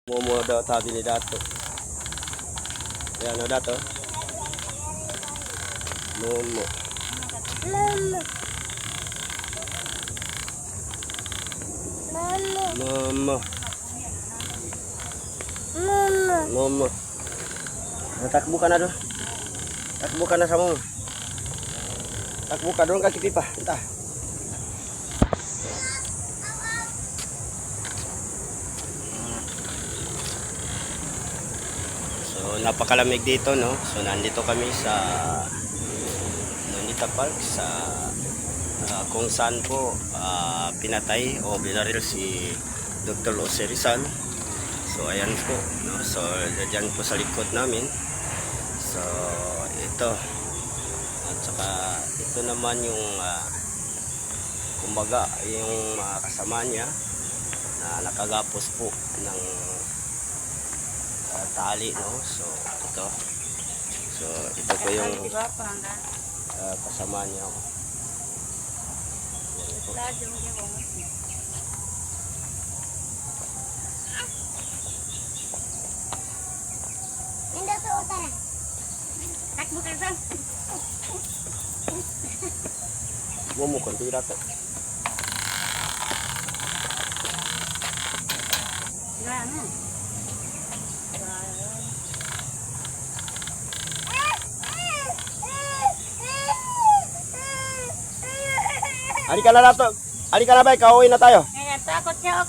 Momo daw tabi ni Dato. Ayan o Dato. Momo. Momo. Momo. Takbo ka na doon. Takbo ka na sa mo. Takbo ka doon ka kipipa. Entah. So napakalamig dito, no. So nandito kami sa Nonita Park sa kung saan po pinatay o binaril si Dr. Jose Rizal. So ayan po, no. So diyan po sa likod namin. So ito. At saka ito naman yung kumbaga yung kasama niya na nakagapos po ng tali, no. So ito. So ito po yung kasama niya. Yan po. Momo kan tidak tak. Ari ka na Dato. Ari ka na ba? Kauwi na tayo. Takot siya.